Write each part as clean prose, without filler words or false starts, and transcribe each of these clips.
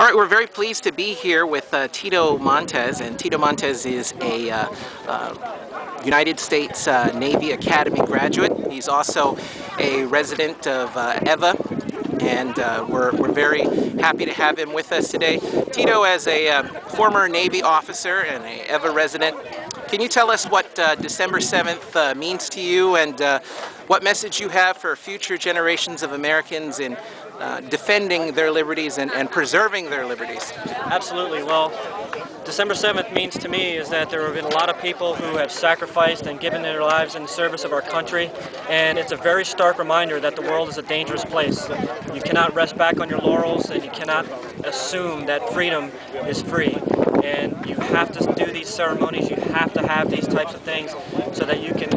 All right, we're very pleased to be here with Tito Montes, and Tito Montes is a United States Navy Academy graduate. He's also a resident of EVA, and we're very happy to have him with us today. Tito, as a former Navy officer and a EVA resident, can you tell us what December 7th means to you, and what message you have for future generations of Americans in defending their liberties and preserving their liberties? Absolutely. Well, December 7th means to me is that there have been a lot of people who have sacrificed and given their lives in service of our country, and it's a very stark reminder that the world is a dangerous place. You cannot rest back on your laurels, and you cannot assume that freedom is free. And you have to do these ceremonies, you have to have these types of things so that you can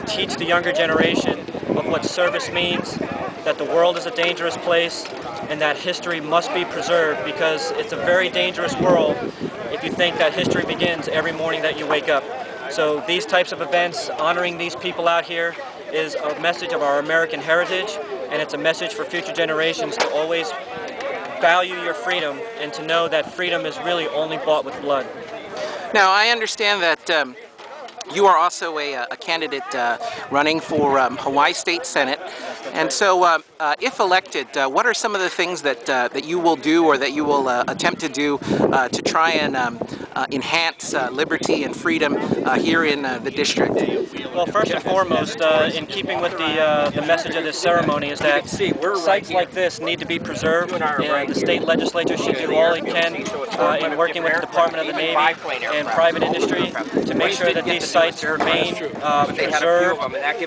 teach the younger generation of what service means, that the world is a dangerous place, and that history must be preserved, because it's a very dangerous world if you think that history begins every morning that you wake up. So these types of events, honoring these people out here, is a message of our American heritage, and it's a message for future generations to always value your freedom and to know that freedom is really only bought with blood. Now, I understand that you are also a candidate running for Hawaii State Senate, and so if elected, what are some of the things that you will do or that you will attempt to do to try and enhance liberty and freedom here in the district? Well, first and foremost, in keeping with the message of this ceremony, is that sites like this need to be preserved, and the state legislature should do all it can in working with the Department of the Navy and private industry to make sure that these sites remain preserved,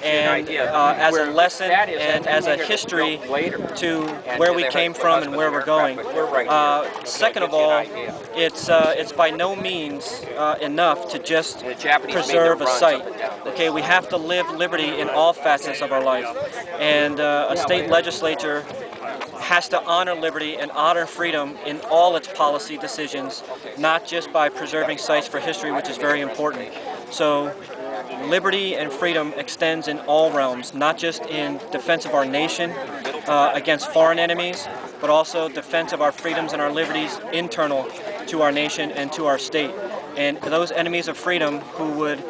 and as a lesson and as a history to where we came from and where we're going. Second of all, it's by no means enough to just preserve a site. Okay, we have to live liberty in all facets of our life, and a state legislature has to honor liberty and honor freedom in all its policy decisions, not just by preserving sites for history, which is very important. So liberty and freedom extends in all realms, not just in defense of our nation against foreign enemies, but also defense of our freedoms and our liberties internal to our nation and to our state. And those enemies of freedom who would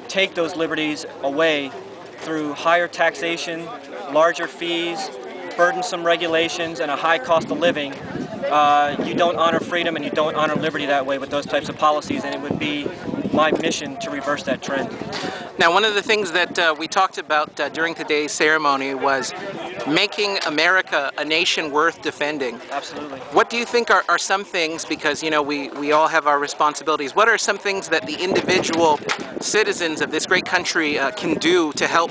take those liberties away through higher taxation, larger fees, burdensome regulations, and a high cost of living, you don't honor freedom and you don't honor liberty that way with those types of policies, and it would be my mission to reverse that trend. Now, one of the things that we talked about during today's ceremony was making America a nation worth defending. Absolutely. What do you think are some things, because you know we all have our responsibilities, what are some things that the individual citizens of this great country can do to help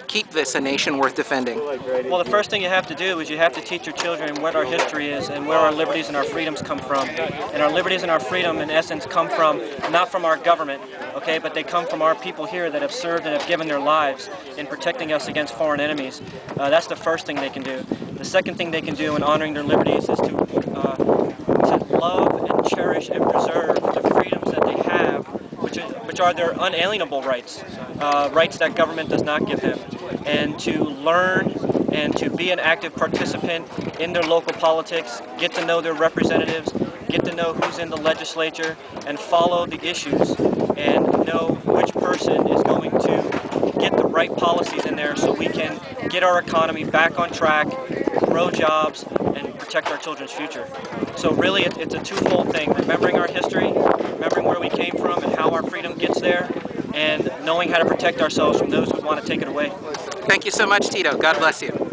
keep this a nation worth defending? Well, the first thing you have to do is you have to teach your children what our history is and where our liberties and our freedoms come from. And our liberties and our freedom, in essence, come from, not from our government, okay, but they come from our people here that have served and have given their lives in protecting us against foreign enemies. That's the first thing they can do. The second thing they can do in honoring their liberties is to love and cherish and preserve the freedoms that they have, which are their unalienable rights, rights that government does not give them, and to learn and to be an active participant in their local politics, get to know their representatives, get to know who's in the legislature, and follow the issues, and know which person is going to get the right policies in there so we can get our economy back on track, grow jobs, and protect our children's future. So really it's a twofold thing: remembering our history, remembering where we came from and how our freedom gets there, and knowing how to protect ourselves from those who want to take it away. Thank you so much, Tito. God bless you.